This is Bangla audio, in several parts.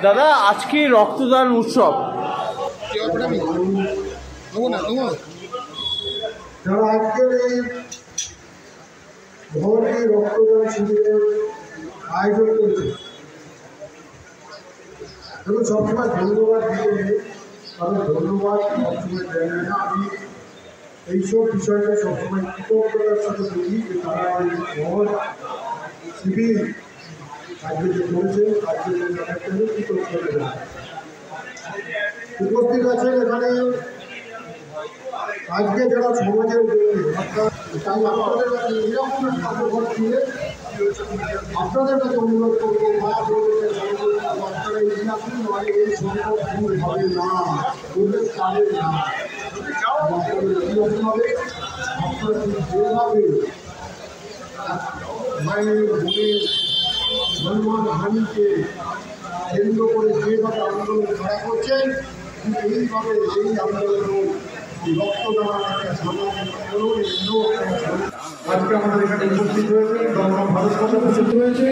দাদা আজকে রক্তদান উৎসব, যারা আজকের এই ভবনে রক্তদান শিবিরের আয়োজন করেছে এবং সবসময় ধন্যবাদ দিতে তাদের ধন্যবাদ সবসময় দেয় না। আমি এইসব বিষয়টা সবসময় কৃতজ্ঞতার সাথে দেখি যে তারা এই মহৎ শিবির আজকে যে করেছেন আজকে কৃতজ্ঞতা দেয়। উপস্থিত আছেন এখানে আজকে যারা সমাজের জন্য অর্থাৎ তাই আপনাদের কাছে এরকম একটা খবর দিয়ে আপনাদের কাছে অনুরোধ করবো আপনারা এই রাখুন, নয় এই সম্পর্ক ভুল হবে না, করতে পারেন না। আপনাদের কীরকম হবে, আপনারা যেভাবে মায়ের বোনের সম্মান হানিকে কেন্দ্র করে যেভাবে আন্দোলন করা করছেন, এইভাবে এই আন্দোলন আজকে আমাদের এখানে উপস্থিত হয়েছে ভারত কথা উপস্থিত হয়েছে।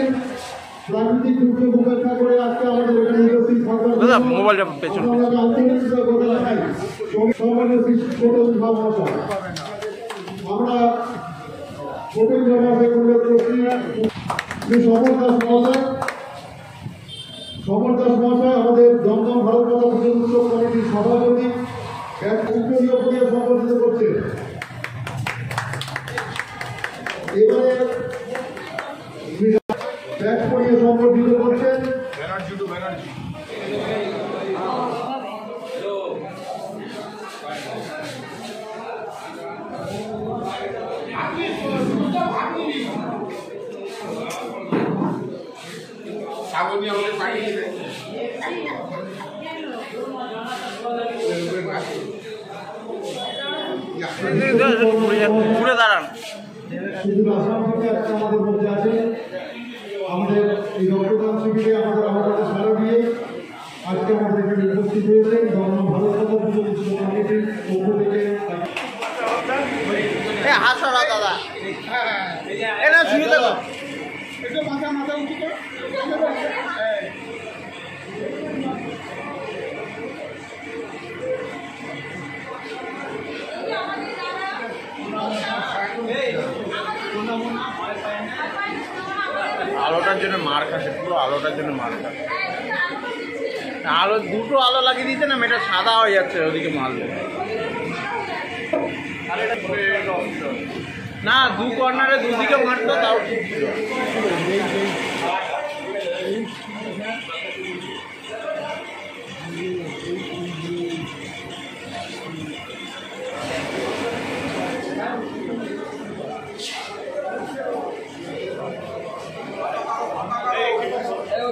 প্রাকৃতিক দুর্যোগ উপেক্ষা করে আজকে আমাদের এখানে উপস্থিত মোবাইলটা পেছনে আমরা গোবিন্দ মহাশয় উল্লেখ করছি, সমর দাস মহাশয় আমাদের দমদম ভারত কথা উৎসব কমিটির সভাপতি উত্তরীয় পরিয়ে সম্পর্কিত করছে। এবারে ব্যাগ পরিয়ে সম্পর্কিত করছেন ঘুরে দাঁড়ান। আমাদের মধ্যে আছে আমাদের এই রক্তদান শিবিরে আমাদের সারা দিয়ে আজকে আমাদের এখানে উপস্থিত হয়েছে ভারত কথা কমিটির পক্ষ থেকে। হাসরা দাদা এটা শুনে দেখো একটু মাথা উঁচু করে আলোটার জন্য মার খাচ্ছে, পুরো আলোটার জন্য মার খাচ্ছে। আলো দুটো আলো লাগিয়ে দিতে না, মেয়েটা সাদা হয়ে যাচ্ছে ওদিকে মারলে। না দু কর্নারে দুদিকে মারতো তাও ঠিক ছিল।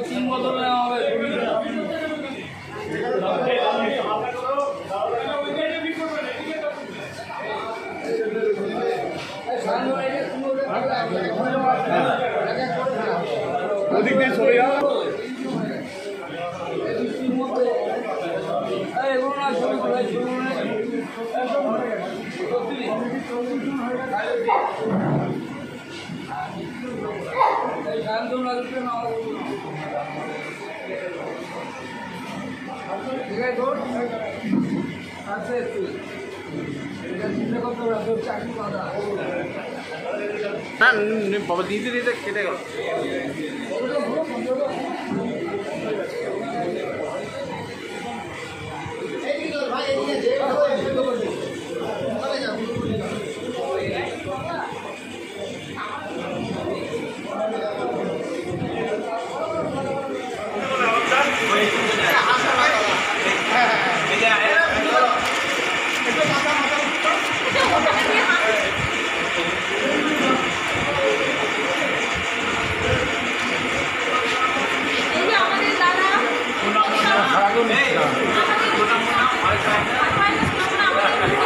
তিন বছর হবে ওদিক দিয়ে চলে যাও। না বাবা দিতে দিতে কেটে গেল।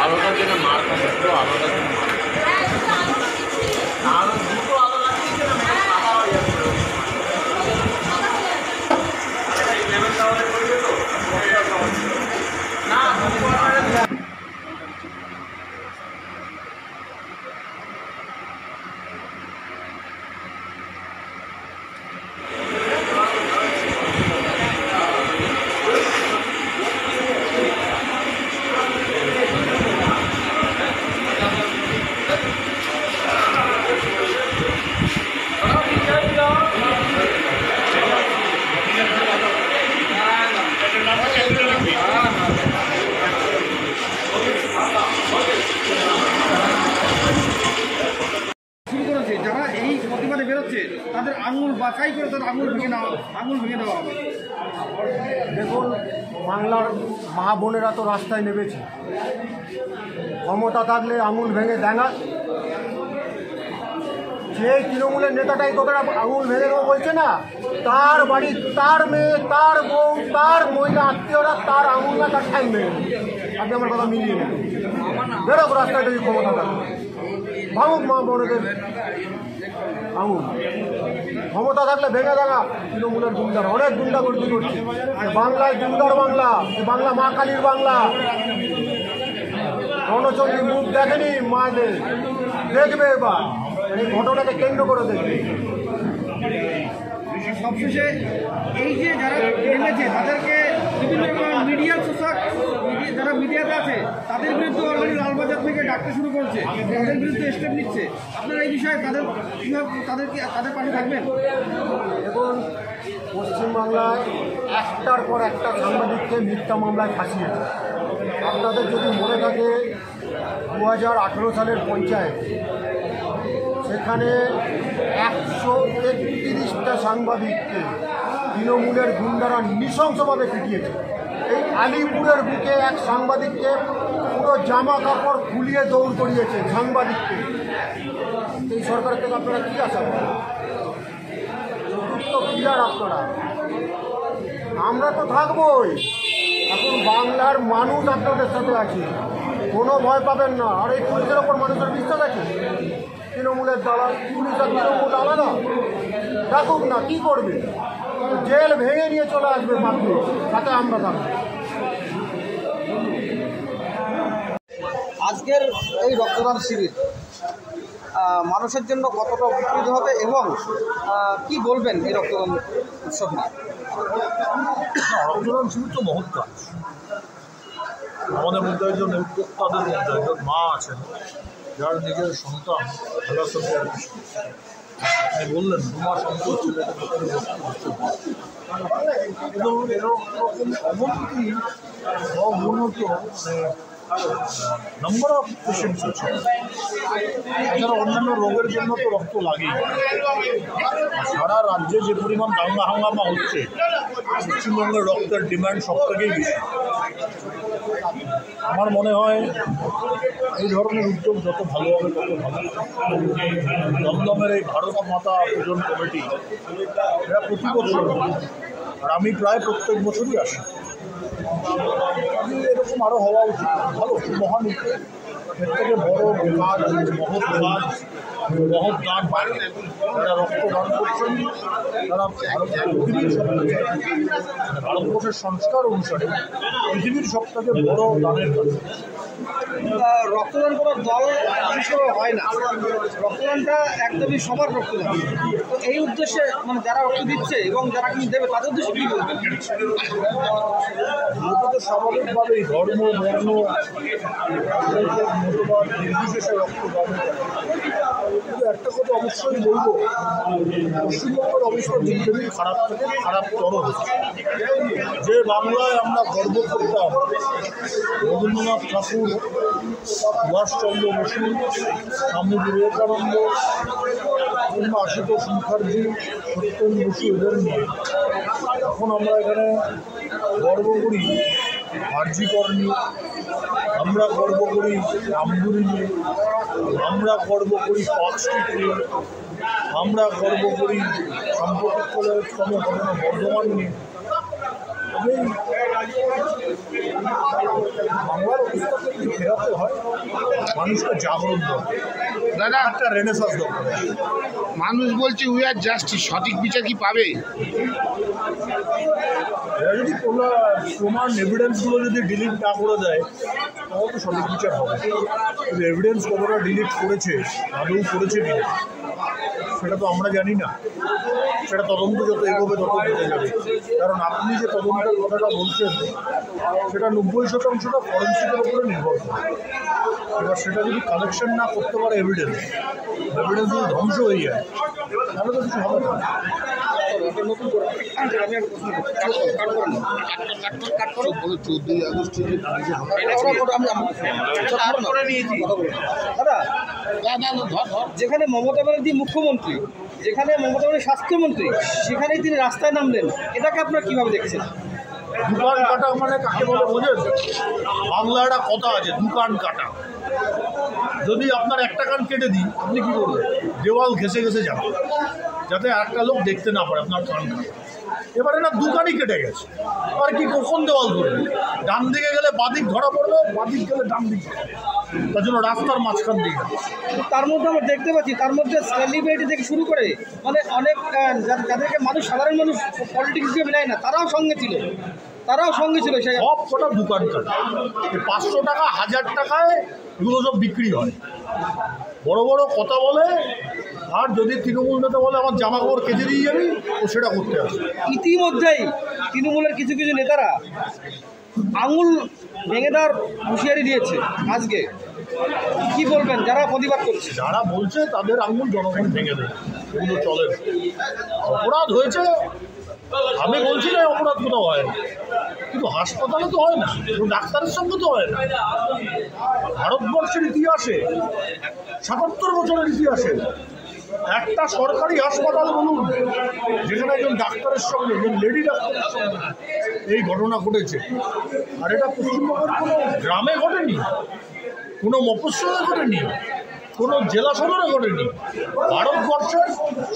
আলোটার জন্য মার খাচ্ছে, পুরো আলোটার জন্য আলো দুটো আলো লাগিয়েছে না, মেয়েটা সাদা হয়ে যাচ্ছে। না অর্থাৎ আঙুল ভেঙে দেওয়া হবে। দেখুন, বাংলার মা বোনেরা তো রাস্তায় নেমেছে, ক্ষমতা থাকলে আঙুল ভেঙে দেঙা। যে তৃণমূলের নেতাটাই তোদের আঙুল ভেঙে দেবো বলছে না, তার বাড়ি, তার মেয়ে, তার বউ, তার মহিলা আত্মীয়রা তার আঙুল না তার ঠ্যাং ভেঙে দেবে। আপনি আমার কথা মিলিয়ে নেন, বেরোক রাস্তায় যদি ক্ষমতা থাকবে, ভাঙুক মা বোনেদের আঙুল। ক্ষমতা থাকলে ভেঙে দেখা তৃণমূলের গুন্ডার অনেক গুন্ডাগর্দি করছে। বাংলায় গুন্ডার বাংলা, বাংলা মা কালীর বাংলা। রণচন্দ্রী মুখ দেখেনি মায়েদের, দেখবে এবার এই ঘটনাকে কেন্দ্র করে দেখবে। সবশেষে এই যে যারা নেমেছে তাদেরকে বিভিন্ন রকম মিডিয়ার পোশাক, যারা মিডিয়াতে আছে তাদের বিরুদ্ধে অলরেডি লালবাজার থেকে ডাকতে শুরু করছে, তাদের বিরুদ্ধে স্টেপ নিচ্ছে। আপনারা এই বিষয়ে তাদের পাশে থাকবেন? এখন পশ্চিমবাংলায় একটার পর একটা সাংবাদিককে মিথ্যা মামলায় ফাঁসিয়েছে। আপনাদের যদি মনে থাকে 2018 সালের পঞ্চায়েত, সেখানে 131টা সাংবাদিককে তৃণমূলের গুন্ডারা নৃশংসভাবে পিটিয়েছে। এই আলিপুরের বুকে এক সাংবাদিককে পুরো জামা কাপড় খুলিয়ে দৌড় করিয়েছে সাংবাদিককে। এই সরকার থেকে আপনারা কী আশা করেন? চতুর্থ ক্লিয়ার আপনারা, আমরা তো থাকবই। এখন বাংলার মানুষ আপনাদের সাথে আছে, কোনো ভয় পাবেন না। আর এই পুলিশের ওপর মানুষের বিশ্বাস আছে? তৃণমূলের দালাল, পুলিশ আর তৃণমূল আলাদা? ডাকুক না, কী করবে? জেল ভেঙে নিয়ে চলে আসবে মাত্র, তাতে আমরা থাকবো। আজকের এই রক্তদান শিবির মানুষের জন্য কতটা উপকৃত হবে এবং কি বলবেন এই রক্তদান উৎসব নিয়ে? রক্তদান শিবির তো মহৎ কাজ। আমাদের মধ্যে একজন উদ্যোক্তাদের মধ্যে একজন মা আছেন, যার নিজের সন্তান হেলাসেন্টার বললেন 2 মাস অন্তর ছিল, কিন্তু এরকম অবনতি অবনত নাম্বার অফ পেশেন্টস আছে। এছাড়া অন্যান্য রোগের জন্য তো রক্ত লাগেই। সারা রাজ্যে যে পরিমাণ দাঙ্গা হাঙ্গামা হচ্ছে, পশ্চিমবঙ্গের রক্তের ডিমান্ড সব থেকেই বেশি। আমার মনে হয় এই ধরনের উদ্যোগ যত ভালো হবে তত ভালো। দমদমের এই ভারত মাতা পূজন কমিটি এরা প্রতি বছর, আর আমি প্রায় প্রত্যেক বছরই আসি। এরকম আরও হওয়া উচিত, ভালো, মহান উদ্যোগ। এর থেকে বড় কাজ, মহৎ কাজ, মহৎ দান বাইরে যারা রক্তদান করছেন তারা ভারতবর্ষের সংস্কার অনুসারে পৃথিবীর সবথেকে বড় দানের কাজ। রক্তদান করার দল হিসেবে হয় না, রক্তদানটা একদমই সবার রক্তদান। তো এই উদ্দেশ্যে মানে যারা রক্ত দিচ্ছে এবং যারা কিন্তু দেবে তাদের উদ্দেশ্যে কী বলবেন? লোকে তো স্বাভাবিকভাবেই ধর্ম, বর্ণ, মতবাদ নির্বিশেষে রক্তদান করে। কিন্তু একটা কথা অবশ্যই বলবো, পশ্চিমবঙ্গের অবস্থা দিন দিন খারাপ থেকে খারাপতর হচ্ছে। যে বাংলায় আমরা গর্ব করতাম, রবীন্দ্রনাথ ঠাকুর, সুভাষচন্দ্র বসু, স্বামী বিবেকানন্দ কিংবা আশুতোষ মুখার্জি, সত্যেন বসু, এদের নিয়ে এখন আমরা এখানে গর্ব করি আরজি কর নিয়ে, আমরা গর্ব করি রামপুরি নিয়ে, আমরা গর্ব করি পার্ক স্ট্রিট নিয়ে, আমরা গর্ব করি সাম্প্রতিককালের ঘটনা বর্ধমান নিয়ে। বাংলার অবস্থাকে যদি ফেরাতে হয়, মানুষকে জাগরণ দরকার, দাদা একটা রেনেসাঁস দরকার। মানুষ বলছে উই আর জাস্টিস, সঠিক বিচার কি পাবে? এরা যদি প্রমাণ এভিডেন্সগুলো যদি ডিলিট না করে দেয় তাহলে তো সঠিক বিচার হবে। কিন্তু এভিডেন্স কতটা ডিলিট করেছে, আদৌ করেছে কিনা সেটা তো আমরা জানি না। সেটা তদন্ত যত এগোবে তত বোঝা যাবে। কারণ আপনি যে তদন্তের কথাটা বলছেন সেটা 90% ফরেন্সিকের উপরে নির্ভর করে। এবার সেটা যদি কালেকশন না করতে পারে এভিডেন্স যদি ধ্বংস হয়ে যায় তাহলে তো কিছু হবে না। আপনার নতুন করে আমি একটা প্রশ্ন করছি, কাট করেন না। কাট করো। 14ই আগস্ট থেকে দাদা, যেখানে মমতা ব্যানার্জি মুখ্যমন্ত্রী, যেখানে মমতা ব্যানার্জি স্বাস্থ্যমন্ত্রী, সেখানেই তিনি রাস্তায় নামলেন, এটাকে আপনারা কিভাবে দেখছেন? দোকান কাটা মানে কাকে বলে বোঝেন? বাংলা একটা কথা আছে, দোকান কাটা। যদি আপনার একটা কান কেটে দিই, আপনি কী করবেন? দেওয়াল ঘেঁষে ঘেঁষে যাবেন, যাতে একটা লোক দেখতে না পারে আপনার কান কাটা। এবারে না দোকানই কেটে গেছে, আর কি কখন দেওয়াল করবে? ডান দিকে গেলে বাদিক ধরা পড়বে, বাদিক গেলে ডান দিকে, তার জন্য রাস্তার মাঝখান দিয়ে গেছে। তার মধ্যে আমরা দেখতে পাচ্ছি, তার মধ্যে সেলিব্রিটি থেকে শুরু করে মানে অনেক যাদেরকে মানুষ, সাধারণ মানুষ পলিটিক্স দিয়ে মিলায় না, তারাও সঙ্গে ছিল, সেই সব কটা দোকান কাটা। 500 টাকা 1000 টাকায় এগুলো সব বিক্রি হয়, বড় বড় কথা বলে। আর যদি তৃণমূল নেতা বলে আমার জামা কাপড় কেটে দিয়ে যাবি, ও সেটা করতে আসে। ইতিমধ্যেই তৃণমূলের কিছু কিছু নেতারা আঙুল ভেঙে দেওয়ার হুঁশিয়ারি দিয়েছে। আজকে কি বলবেন যারা প্রতিবাদ করছে? যারা বলছে তাদের আঙুল জনগণ ভেঙে দেয়, এগুলো চলে না। অপরাধ হয়েছে, আমি বলছি না অপরাধ কোথাও হয় না, কিন্তু হাসপাতালে তো হয় না, ডাক্তারের সঙ্গে তো হয় না। ভারতবর্ষের ইতিহাসে ৭৭ বছরের ইতিহাসে একটা সরকারি হাসপাতাল বলুন যেখানে একজন ডাক্তারের সঙ্গে, একজন লেডি ডাক্তারের সঙ্গে এই ঘটনা ঘটেছে। আর এটা পশ্চিমবঙ্গের কোনো গ্রামে ঘটেনি, কোনো মফস্বলে ঘটেনি, কোনো জেলা সদরে ঘটেনি, ভারতবর্ষের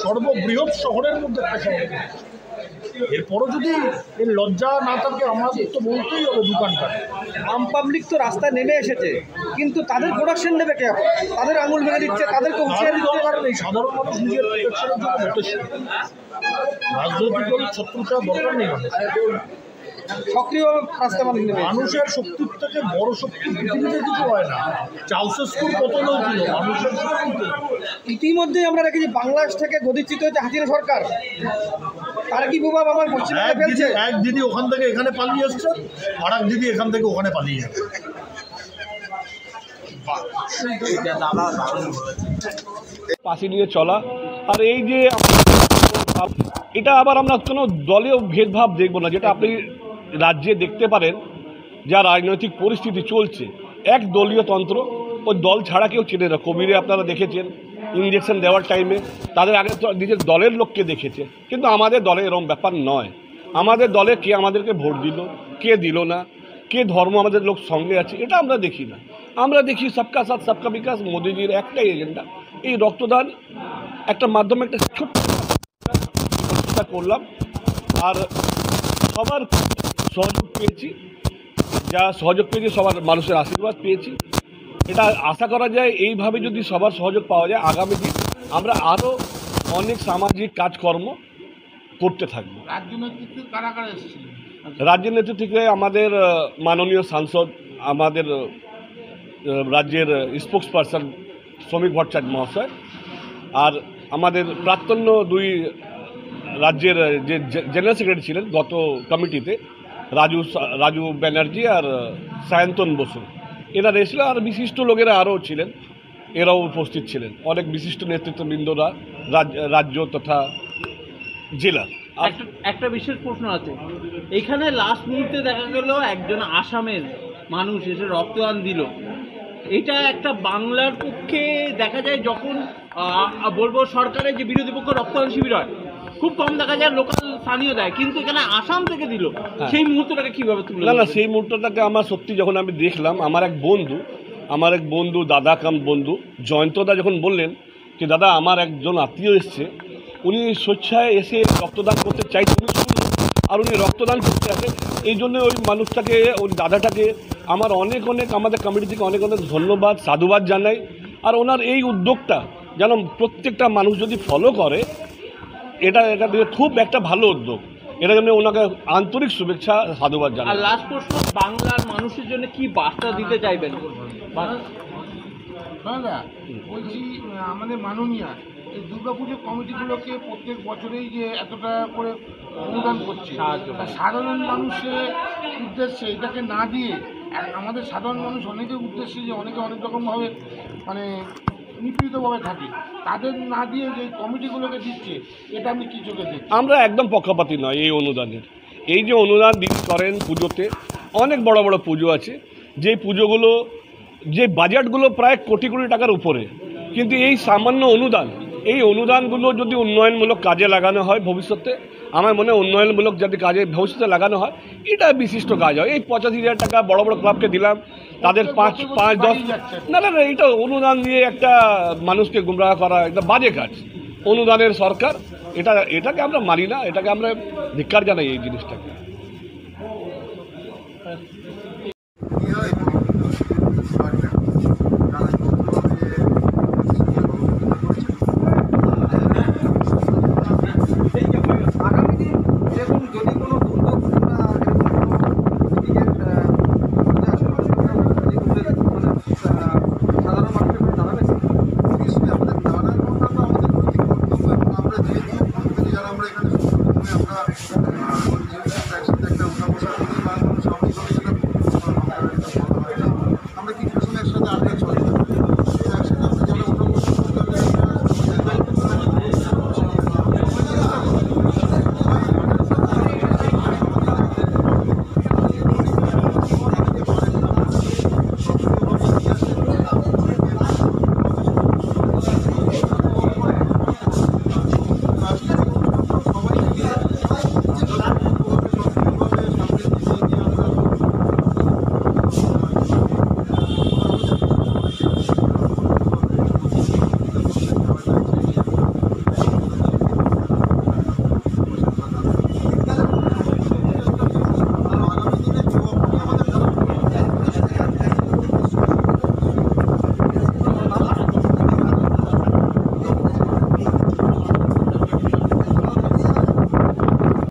সর্ববৃহৎ শহরের মধ্যে একটা শহর। এরপরও যদি এর লজ্জা না থাকে, আমাদের তো বলতেই হবে দোকানদার। আম পাবলিক তো রাস্তায় নেমে এসেছে, কিন্তু তাদের প্রোডাকশন নেবে কে? তাদের আঙুল ভেঙে দিচ্ছে, তাদেরকে হুঁশিয়ারি দরকার নেই। সাধারণ মানুষ নিজের প্রোটেকশনের জন্য যথেষ্ট। রাজনৈতিক দল ছত্রছায়া দরকার নেই। সক্রিয়ভাবে রাস্তায় মানুষ নেমে। মানুষের শক্তির থেকে বড় শক্তি পৃথিবীতে কিছু হয় না। চাউসেস্কুর কত লোক ছিল মানুষের শক্তিতে। ইতিমধ্যেই আমরা দেখেছি বাংলাদেশ থেকে গদিচ্যুত হয়েছে হাসিনা সরকার, তারা কি প্রভাব আমার পশ্চিমবঙ্গে ফেলছে? এক দিদি ওখান থেকে এখানে পালিয়ে এসছেন, আর এক দিদি এখান থেকে ওখানে পালিয়ে যাবে। পাশে নিয়ে চলা, আর এই যে এটা আবার আমরা কোনো দলীয় ভেদভাব দেখব না, যেটা আপনি রাজ্যে দেখতে পারেন যা রাজনৈতিক পরিস্থিতি চলছে, এক দলীয় তন্ত্র, ওই দল ছাড়া কেউ চেনে না। কবিরে আপনারা দেখেছেন ইঞ্জেকশন দেওয়ার টাইমে তাদের আগে তো নিজের দলের লোককে দেখেছে, কিন্তু আমাদের দলে এরকম ব্যাপার নয়। আমাদের দলে কে আমাদেরকে ভোট দিল, কে দিল না, কে ধর্ম আমাদের লোক সঙ্গে আছে, এটা আমরা দেখি না। আমরা দেখি সবকা সাথ সবকা বিকাশ, মোদিজির একটাই এজেন্ডা। এই রক্তদান একটা মাধ্যমে একটা ছোট্ট করলাম, আর সবার সহযোগ পেয়েছি, যা সহযোগ পেয়েছি সবার মানুষের আশীর্বাদ পেয়েছি। এটা আশা করা যায় এইভাবে যদি সবার সহযোগ পাওয়া যায়, আগামী দিন আমরা আরও অনেক সামাজিক কাজকর্ম করতে থাকবো। রাজ্য নেতৃত্ব কারা কারা এসেছিল? রাজ্যের নেতৃত্ব থেকে আমাদের মাননীয় সাংসদ, আমাদের রাজ্যের স্পোক্স পারসন শ্রমিক ভট্টাচার্য মহাশয়, আর আমাদের প্রাক্তন 2 রাজ্যের যে জেনারেল সেক্রেটারি ছিলেন গত কমিটিতে, রাজু ব্যানার্জি আর সায়ন্তন বসু, এরা এসেছিল। আর বিশিষ্ট লোকেরা আরও ছিলেন, এরাও উপস্থিত ছিলেন, অনেক বিশিষ্ট নেতৃত্ববৃন্দরা রাজ্য তথা জেলা। একটা বিশেষ প্রশ্ন আছে, এখানে লাস্ট মুহূর্তে দেখা গেল একজন আসামের মানুষ এসে রক্তদান দিল। এটা একটা বাংলার পক্ষে দেখা যায়, যখন বলবো সরকারের যে বিরোধী পক্ষ রক্তদান শিবির হয় খুব কম দেখা যায়, লোকাল স্থানীয় দেয়, কিন্তু এখানে আসাম থেকে দিল, সেই মুহূর্তটাকে কীভাবে তুলে? না, সেই মুহূর্তটাকে আমার সত্যি যখন আমি দেখলাম, আমার এক বন্ধু দাদা কাম বন্ধু জয়ন্তদা যখন বললেন যে দাদা আমার একজন আত্মীয় এসছে, উনি স্বেচ্ছায় এসে রক্তদান করতে চাইছেন, আর উনি রক্তদান করতে আসেন, এই জন্য ওই মানুষটাকে, ওই দাদাটাকে আমার অনেক আমাদের কমিটি থেকে অনেক ধন্যবাদ, সাধুবাদ জানাই। আর ওনার এই উদ্যোগটা যেন প্রত্যেকটা মানুষ যদি ফলো করে, এটা খুব একটা ভালো উদ্যোগ, এটা জন্য ওনাকে আন্তরিক শুভেচ্ছা, সাধুবাদ জানাই। আর লাস্ট প্রশ্ন, বাংলার মানুষের জন্য কি বার্তা দিতে চাইবেন? দাদা বলছি, আমাদের মাননীয় এই দুর্গাপুজো কমিটিগুলোকে প্রত্যেক বছরেই যে এতটা করে অনুদান করছে, সাধারণ মানুষের উদ্দেশ্যে এটাকে না দিয়ে আমাদের সাধারণ মানুষ অনেকের উদ্দেশ্যে যে অনেকে অনেক রকমভাবে মানে নিপীড়িতভাবে থাকে, তাদের না দিয়ে যে কমিটিগুলোকে দিচ্ছে, এটা আমি কি চোখে দেখি? আমরা একদম পক্ষপাতী নয় এই অনুদানের। এই যে অনুদান করেন পুজোতে, অনেক বড় বড় পুজো আছে, যে পুজোগুলো যে বাজেটগুলো প্রায় কোটি কোটি টাকার উপরে, কিন্তু এই সামান্য অনুদান, এই অনুদানগুলো যদি উন্নয়নমূলক কাজে লাগানো হয় ভবিষ্যতে, আমার মনে হয় উন্নয়নমূলক যদি কাজে ভবিষ্যতে লাগানো হয়, এটা বিশিষ্ট কাজ হয়। এই 85,000 টাকা বড় বড় ক্লাবকে দিলাম, তাদের 5-10 না না না, এটা অনুদান দিয়ে একটা মানুষকে গুমরাহ করা একটা বাজে কাজ। অনুদানের সরকার, এটাকে আমরা মানি না, এটাকে আমরা ধিক্কার জানাই এই জিনিসটাকে।